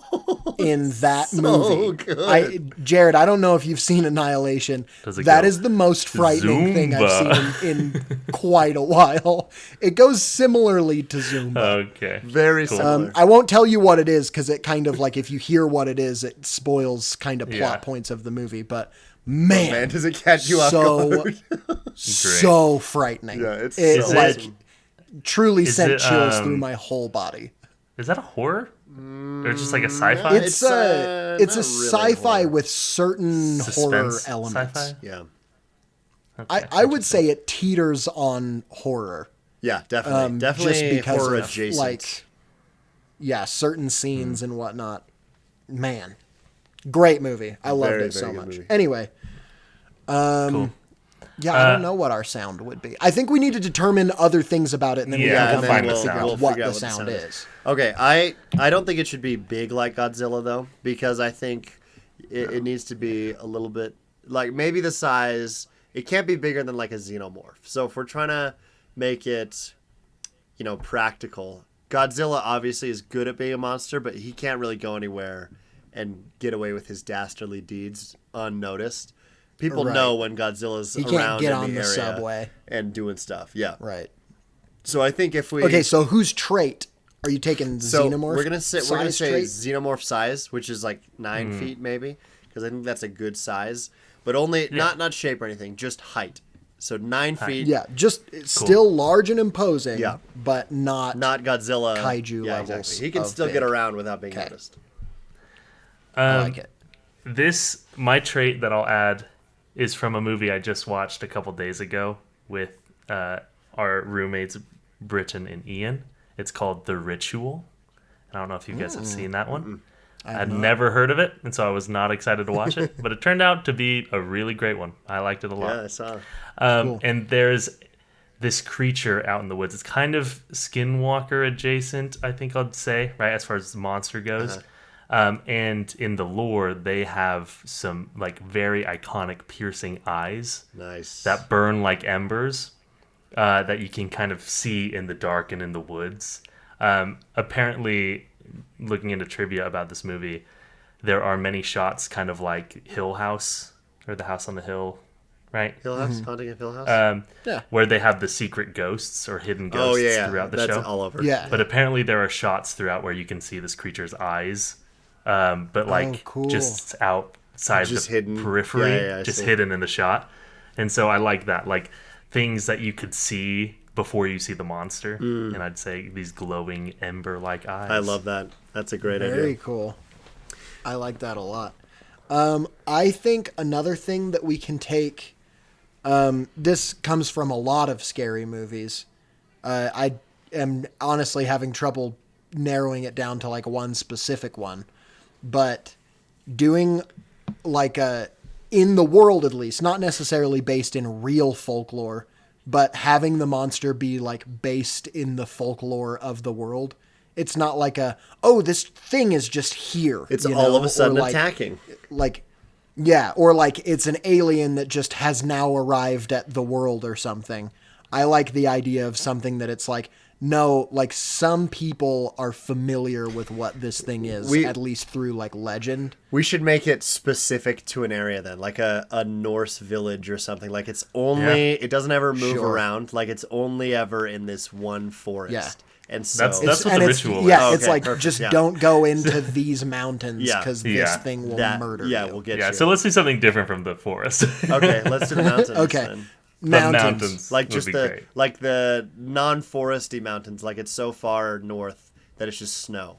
in that movie. good. Jared, I don't know if you've seen Annihilation. Does it That go, is the most frightening thing I've Zumba? seen in quite a while. It goes similarly to Zumba. Okay. very Cool. similar. I won't tell you what it is because it kind of like if you hear what it is, it spoils kind of plot Yeah. points of the movie. But man, Man, does it catch you off so guard? so frightening. Yeah, it's it so like awesome. truly Is sent it, chills through my whole body. Is that a horror? Or just like a sci-fi? It's a not really sci-fi horror. with certain horror Suspense elements. sci-fi? Yeah. I would say it teeters on horror. Yeah, definitely. Definitely just because horror of, adjacent. like, yeah, certain scenes and whatnot. Man, great movie. I loved Very, it so very good much. movie. Anyway, Cool. yeah, I don't know what our sound would be. I think we need to determine other things about it, and then we Yeah, can and come then back and we'll- figure we'll out what figure the out what the sound sound is. Okay, I don't think it should be big like Godzilla though, because I think it needs to be a little bit like maybe the size. It can't be bigger than like a xenomorph. So if we're trying to make it, practical, Godzilla obviously is good at being a monster, but he can't really go anywhere and get away with his dastardly deeds unnoticed. People Right. know when Godzilla's He around can't get in on the the area subway. and doing stuff. Yeah. Right. So I think if we Okay, so whose trait Are you taking So xenomorph? we're gonna say size trait? xenomorph size, which is like 9 feet maybe, because I think that's a good size. But only not shape or anything, just height. So 9 feet. Yeah, just still large and imposing. Yeah. But not Not Godzilla. kaiju yeah, levels. Exactly. He can of still big. get around without being Okay. noticed. I like it. My trait that I'll add is from a movie I just watched a couple days ago with our roommates Britton and Ian. It's called The Ritual. I don't know if you guys have seen that one. I'd never heard of it, and so I was not excited to watch it. But it turned out to be a really great one. I liked it a lot. Yeah, I saw. Cool. And there's this creature out in the woods. It's kind of Skinwalker adjacent, I think I'd say, right, as far as the monster goes. And in the lore, they have some like very iconic piercing eyes Nice. that burn like embers that you can kind of see in the dark and in the woods. Apparently, looking into trivia about this movie, there are many shots kind of like Hill House or the House on the Hill, right? Hill House, Haunting of Hill House. Yeah. Where they have the secret ghosts or hidden ghosts throughout the that's show. all over. Yeah. But apparently there are shots throughout where you can see this creature's eyes, but like cool. just outside Just the hidden. periphery, Yeah, I just see. hidden in the shot. And so I like that, like things that you could see before you see the monster. And I'd say these glowing ember-like eyes. I love that. That's a great Very idea. cool. I like that a lot. I think another thing that we can take. This comes from a lot of scary movies. I am honestly having trouble narrowing it down to like one specific one, but doing like a in the world at least, not necessarily based in real folklore, but having the monster be like based in the folklore of the world. It's not like this thing is just here. It's you all know, of a sudden or like, attacking. like yeah, or like it's an alien that just has now arrived at the world or something. I like the idea of something that it's like, no, like some people are familiar with what this thing is, at least through like legend. We should make it specific to an area then, like a Norse village or something. Like it's only, it doesn't ever move Sure. around. Like it's only ever in this one forest. Yeah. And so That's what the ritual is. Yeah, Oh, it's okay, like perfect, just yeah. don't go into these mountains Yeah. because Yeah. this thing will murder yeah, you. we'll get Yeah, you. so let's do something different from the forest. Okay, let's do the mountains. Okay. Then. The Mountains. Like would just be the great. like the non-foresty mountains. Like it's so far north that it's just snow,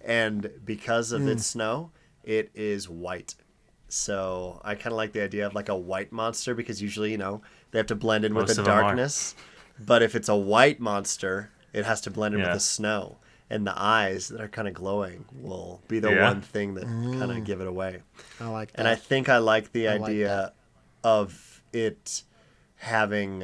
and because of its snow, it is white. So I kind of like the idea of like a white monster because usually they have to blend in with Most the of them are. darkness, but if it's a white monster, it has to blend in with Yeah. the snow, and the eyes that are kind of glowing will be the Yeah. one thing that kind of give it away. I like that. And I think I like the like idea of it having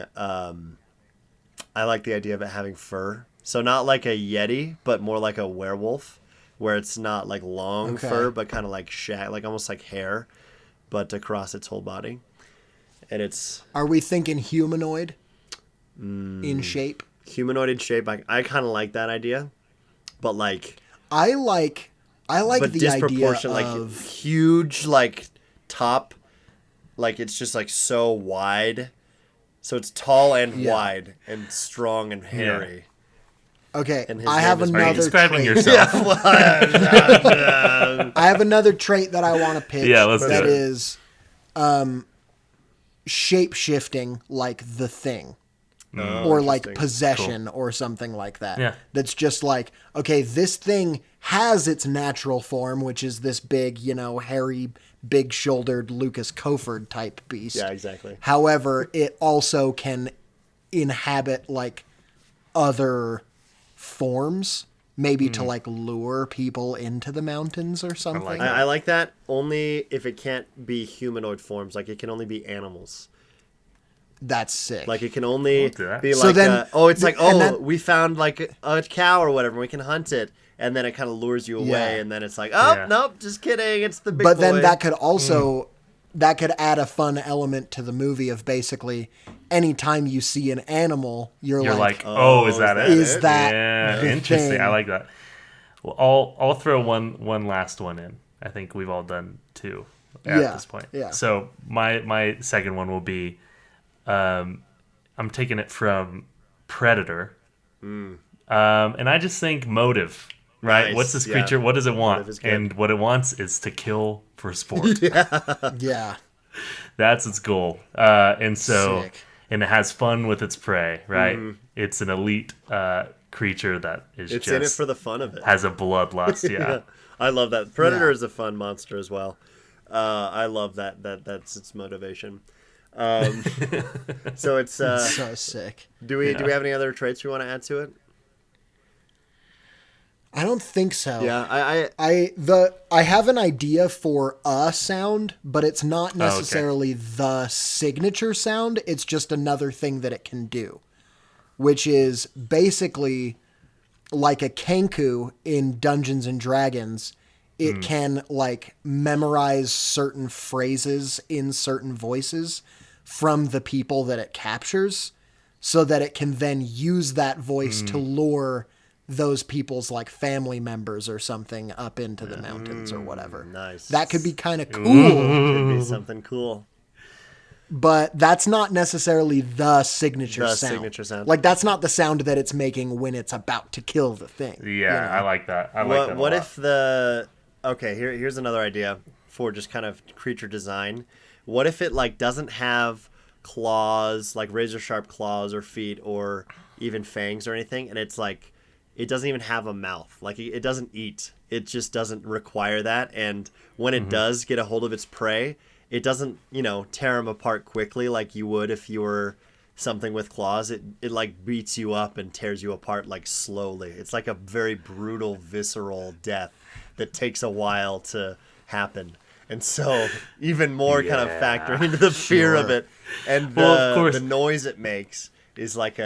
I like the idea of it having fur. So not like a yeti, but more like a werewolf, where it's not like long Okay. fur, but kind of like like almost like hair, but across its whole body. And it's Are we thinking humanoid in shape? humanoid in shape. I kind of like that idea, but like I like but the idea disproportionate, like of huge, like top, like it's just like so wide. So it's tall and Yeah. wide and strong and hairy. okay. and his I have name is- Are you another describing trait. yourself? I have another trait that I want to pitch. Yeah, let's do that it. is shape shifting like the thing. Or like interesting. possession or something like that. Yeah. That's just like, okay, this thing has its natural form, which is this big, hairy, big-shouldered Lucas Koford type beast. Yeah, exactly. However, it also can inhabit like other forms, maybe to like lure people into the mountains or something. like I like that only if it can't be humanoid forms. Like it can only be animals. That's sick. Like it can only do that. be So like, then- it's like, and that- we found like a cow or whatever. We can hunt it, and then it kind of lures you away, Yeah. and then it's like, Yeah. nope, just kidding. It's the big but boy. then that could also that could add a fun element to the movie of basically anytime you see an animal, you're You're like, like, oh, is that it? is that Yeah, the interesting. thing? I like that. Well, I'll throw one last one in. I think we've all done two at Yeah, this point. yeah. So my second one will be, I'm taking it from Predator. And I just think motive, right? Nice, What's this yeah. creature? What does it Motive want? is good. And what it wants is to kill for sport. Yeah. That's its goal. And so, Sick. and it has fun with its prey, right? It's an elite creature that is It's just in it for the fun of it. has a bloodlust. Yeah. I love that. Predator Yeah. is a fun monster as well. I love that's its motivation. So it's So sick. do we have any other traits we want to add to it? I don't think so. Yeah, I have an idea for a sound, but it's not necessarily the signature sound. It's just another thing that it can do, which is basically like a Kenku in Dungeons and Dragons. It can like memorize certain phrases in certain voices from the people that it captures, so that it can then use that voice to lure those people's like family members or something up into the mountains or whatever. nice. That could be kind of cool, could be something cool. but that's not necessarily the signature The sound. signature sound. Like that's not the sound that it's making when it's about to kill the thing. Yeah, I like that. I like What that. what a lot. if here's another idea for just kind of creature design. What if it like doesn't have claws, like razor sharp claws or feet or even fangs or anything, and it's like it doesn't even have a mouth. Like it doesn't eat. It just doesn't require that. And when it does get a hold of its prey, it doesn't, tear them apart quickly like you would if you were something with claws. It like beats you up and tears you apart like slowly. It's like a very brutal, visceral death that takes a while to happen. And so even more kind of factoring into the fear of it. And Well, of course. the noise it makes is it's like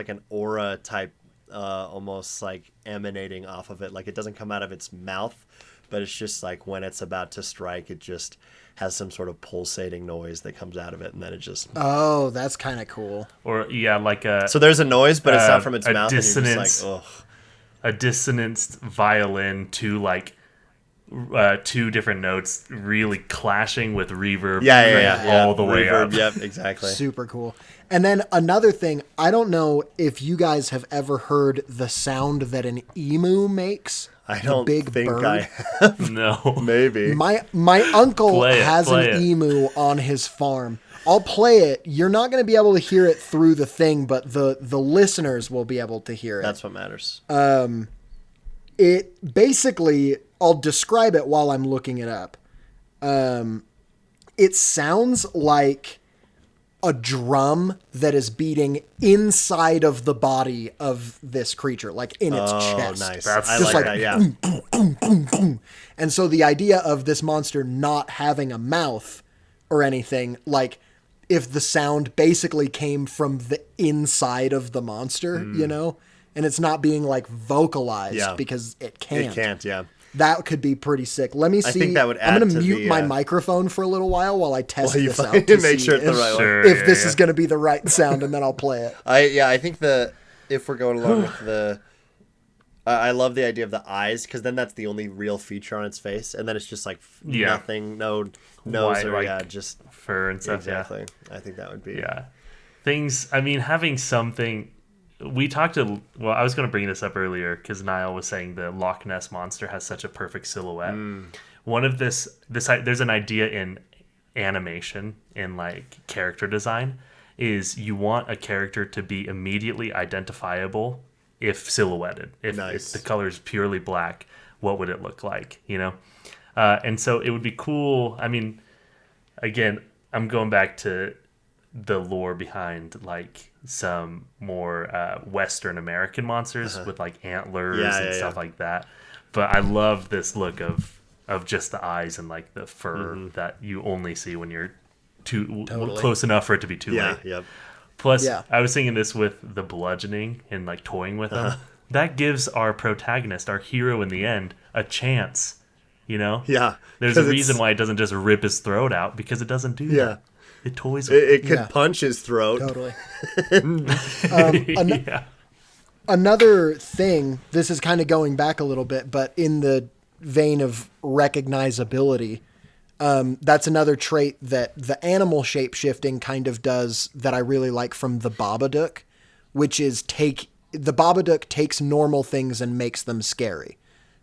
an aura type, almost like emanating off of it. Like it doesn't come out of its mouth, but it's just like when it's about to strike, it just has some sort of pulsating noise that comes out of it, and then it just. Oh, that's kind of cool. Or like a So there's a noise, but it's not from its a mouth. dissonance. And you're just like, ugh. a dissonanced violin to like two different notes really clashing with reverb all the way Reverb, up. Yep, exactly. Super cool. And then another thing, I don't know if you guys have ever heard the sound that an emu makes. I The don't big think bird. I No. maybe. My uncle Play it, has play an it. emu on his farm. I'll play it. You're not going to be able to hear it through the thing, but the listeners will be able to hear it. That's what matters. It basically, I'll describe it while I'm looking it up. It sounds like a drum that is beating inside of the body of this creature, like in its chest. Nice. That's I just like like- that. Yeah. And so the idea of this monster not having a mouth or anything, like if the sound basically came from the inside of the monster, and it's not being like vocalized Yeah. because it can't. It can't. Yeah. That could be pretty sick. Let me see. think that would I'm add going to to mute the, my microphone for a little while I test While you this out find to it, make see sure it's the if, right one. Sure, if yeah, this yeah. is going to be the right sound, and then I'll play it. I think if we're going along with the, I love the idea of the eyes, because then that's the only real feature on its face, and then it's just like Yeah. nothing, no nose White, or like, just Fur and stuff. exactly. I think that would be Yeah. Things. I mean, having something. We talked to. Well, I was going to bring this up earlier because Niall was saying the Loch Ness monster has such a perfect silhouette. One of there's an idea in animation in like character design is you want a character to be immediately identifiable if silhouetted. If Nice. the color is purely black, what would it look like? And so it would be cool. I mean, again, I'm going back to the lore behind like some more Western American monsters with like antlers Yeah, and yeah, stuff yeah. like that. But I love this look of just the eyes and like the fur that you only see when you're too close enough for it to be too yeah, late. yep. Plus, Yeah. I was thinking this with the bludgeoning and like toying with them. That gives our protagonist, our hero in the end, a chance. Yeah. There's a 'Cause reason it's- why it doesn't just rip his throat out because it doesn't do Yeah. that. It toys with It could Yeah. punch his throat. Totally. yeah. Another thing, this is kind of going back a little bit, but in the vein of recognizability, that's another trait that the animal shape shifting kind of does that I really like from the Babadook, which is take the Babadook takes normal things and makes them scary.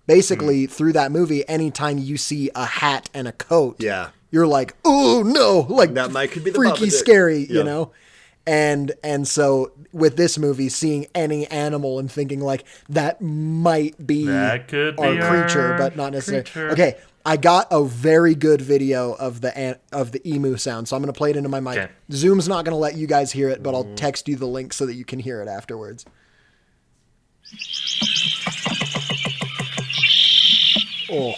Basically, through that movie, anytime you see a hat and a coat, Yeah. you're like, oh no, like That might could be the freaky, Babadook. scary, you Yeah. know? And so with this movie, seeing any animal and thinking like that might be That could our be creature, our but not necessarily. creature. Okay, I got a very good video of the emu sound, so I'm gonna play it into my mic. Okay. Zoom's not gonna let you guys hear it, but I'll text you the link so that you can hear it afterwards. Oh,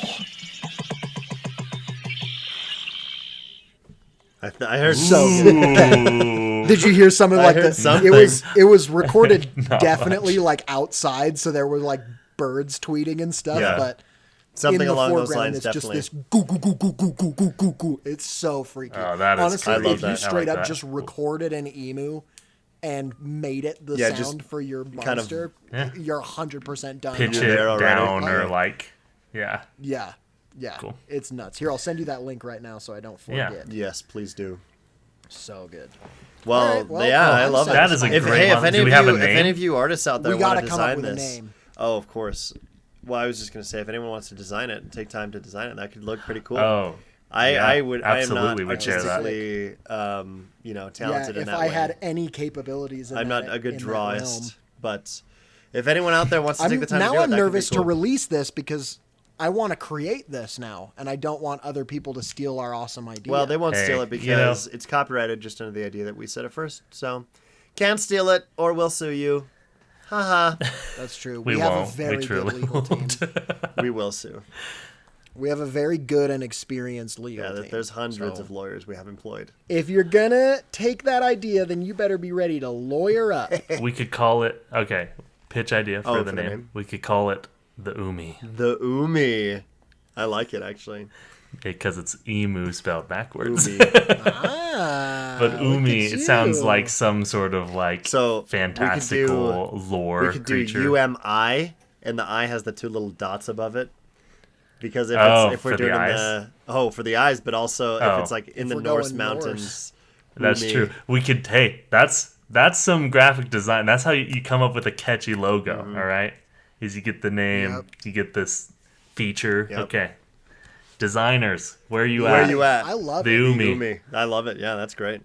I heard so good. Did you hear something like heard that? something. It was recorded definitely like outside, so there were like birds tweeting and stuff, Yeah. but something in the along those foreground, lines. it's Definitely. just this goo goo goo goo goo goo goo goo goo goo. It's so freaky. Oh, that is Honestly, cool. I love if you that. I straight like up that. just recorded an emu and made it the Yeah, just sound for your kind of- monster, Yeah. you're 100% done. Pitch You're it there already. down Oh, or yeah. like, yeah. Yeah, yeah, Cool. it's nuts. Here, I'll send you that link right now so I don't forget. Yeah. Yes, please do. So good. Well, All right, well, yeah, well, I I'm love it. That is a If, great hey, if one. any Do of we have you, a if name? any of you artists out there We gotta want to come up design with a this, name. oh, of course. Well, I was just gonna say, if anyone wants to design it and take time to design it, that could look pretty cool. Oh, I yeah, would. I am absolutely not would share that. artistically, talented Yeah, in if that I way. had any capabilities, in I'm that, not a good in that realm. drawist, but if anyone out there wants to take the time to do it, I'm that could be nervous to cool. release this because I want to create this now, and I don't want other people to steal our awesome idea. Well, they won't Hey, steal it you know- because it's copyrighted just under the idea that we said it first. So, can't steal it or we'll sue you. Haha. That's true. We We have won't. a very We good truly legal team. won't. We will sue. We have a very good and experienced legal Yeah, team. there's hundreds So, of lawyers we have employed. If you're gonna take that idea, then you better be ready to lawyer up. We could call it, okay, pitch idea for Oh, the for the name. name? We could call it the Umi The Umi. I like it, actually. because it's emu spelled backwards. Umi. Ah, But look Umi, at it sounds you. like some sort of like So, fantastical lore We could do creature. UMI, and the I has the two little dots above it. Because if, Oh, if we're for the doing in eyes? for the eyes, but also Oh. if it's like in If the we're Norse going mountains. That's Umi. true. We could, hey, that's some graphic design. That's how you come up with a catchy logo, Mm-hmm. all right? Is you get the name, Yep. you get this feature. Yep. Okay. Designers, where are you Where at? are you at? I love The it. Umi. Umi. I love it. Yeah, that's great.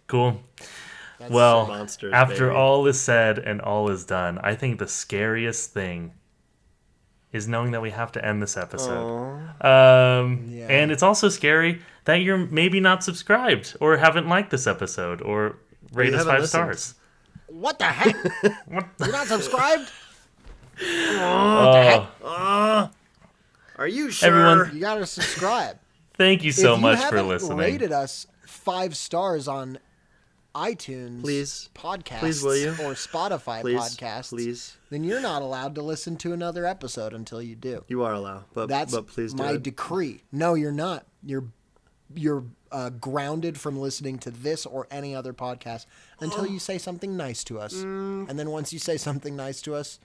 Cool. That's Well, monsters, after baby. all is said and all is done, I think the scariest thing is knowing that we have to end this episode. Yeah. And it's also scary that you're maybe not subscribed or haven't liked this episode or rate you us haven't 5 listened. stars. What the heck? You're not subscribed? Are you sure? Everyone- You gotta subscribe. Thank you so if much you for haven't listening. rated us 5 stars on iTunes, Please. podcasts, Please, will you? or Spotify Please, podcasts, please. then you're not allowed to listen to another episode until you do. You are allowed, but That's please do my it. decree. No, you're not. You're grounded from listening to this or any other podcast until you say something nice to us. And then once you say something nice to us,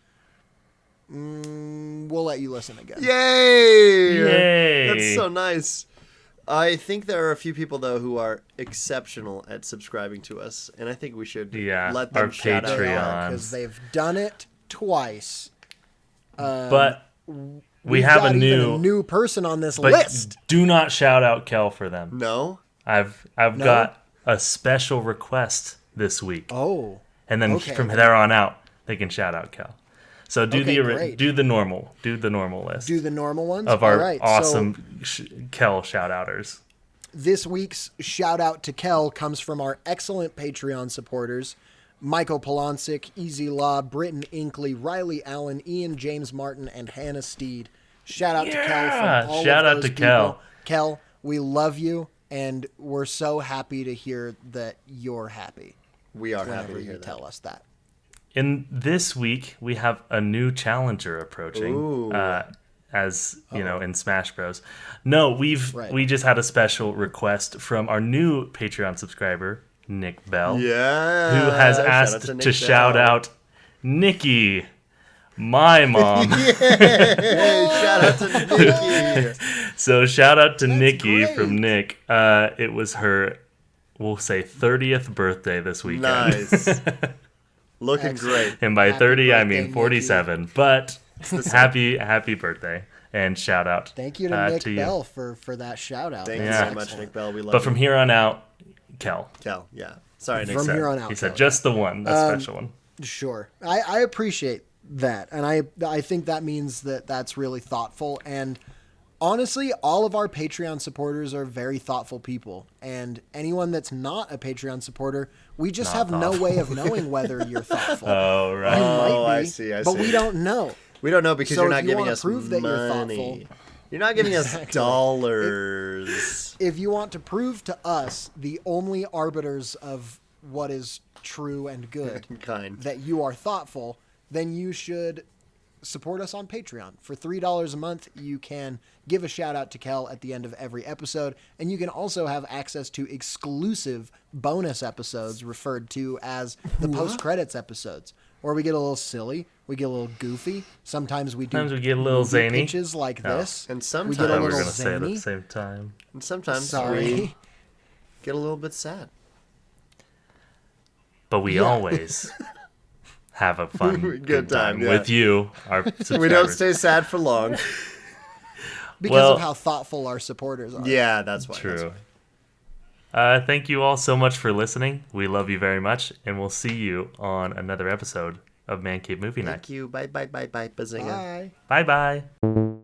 we'll let you listen again. Yay! Yay! That's so nice. I think there are a few people though who are exceptional at subscribing to us, and I think we should Yeah, let them our shout out. Patreon. Because they've done it twice. But we We've have got a even new, a new person on this but list. do not shout out Kel for them. No, I've No? got a special request this week. Oh, And then okay. from there on out, they can shout out Kel. So do Okay, the great. do the normal list do the normal ones of All our right, so awesome Kel shout outers. this week's shout out to Kel comes from our excellent Patreon supporters: Michael Polonsic, Easy Law, Britton Inkley, Riley Allen, Ian James Martin, and Hannah Steed. Shout out to Kel Yeah, from all shout of out those to people. Kel. Kel, we love you, and we're so happy to hear that you're happy we are happy whenever to you hear that. tell us that. In this week, we have a new challenger approaching. Ooh. As you know, in Smash Bros. No, we just had a special request from our new Patreon subscriber, Nick Bell, Yeah, who has shout out asked Nick to shout Bell. out Nikki, my mom. Hey, shout out to Nikki. So shout out to Nikki great. from Nick. It was her, we'll say 30th birthday this weekend. Nice. Looking Excellent. great. And by Happy 30, I birthday, mean Nikki. 47. But happy birthday. And shout out Thank you to Nick you. Bell for that shout out. Thank you Yeah. so much, Nick Bell. We love But from you. here on out, Kel. Cal, yeah. Sorry, Nick. From said. here on out. He said Kel. just the one, that special one. Sure. I appreciate that. And I think that means that that's really thoughtful. And honestly, all of our Patreon supporters are very thoughtful people. And anyone that's not a Patreon supporter, we just have no way of knowing whether you're thoughtful. Oh, right. You might Oh, I be, see, I but see. we don't know. We don't know because So you're if not you giving wanna us prove that you're money. thoughtful- You're not giving us Exactly. dollars. If you want to prove to us, the only arbiters of what is true and good, Kind. that you are thoughtful, then you should support us on Patreon. For $3 a month, you can give a shout out to Kel at the end of every episode, and you can also have access to exclusive bonus episodes referred to as the post-credits episodes, where we get a little silly, we get a little goofy. Sometimes we do Sometimes we get a little movie zany. pitches like Oh. this. And we sometimes get I a thought we were little going to say it at zany. the same time. And sometimes Sorry. we get a little bit sad. But we always have a fun, good time yeah. with you, our subscribers. We don't stay sad for long. Because Well- of how thoughtful our supporters are. Yeah, that's why. that's True. why. Thank you all so much for listening. We love you very much, and we'll see you on another episode of Man Cave Movie Night. Thank you. Bye, bye, bye, bye, Bazinga. Bye. Bye bye.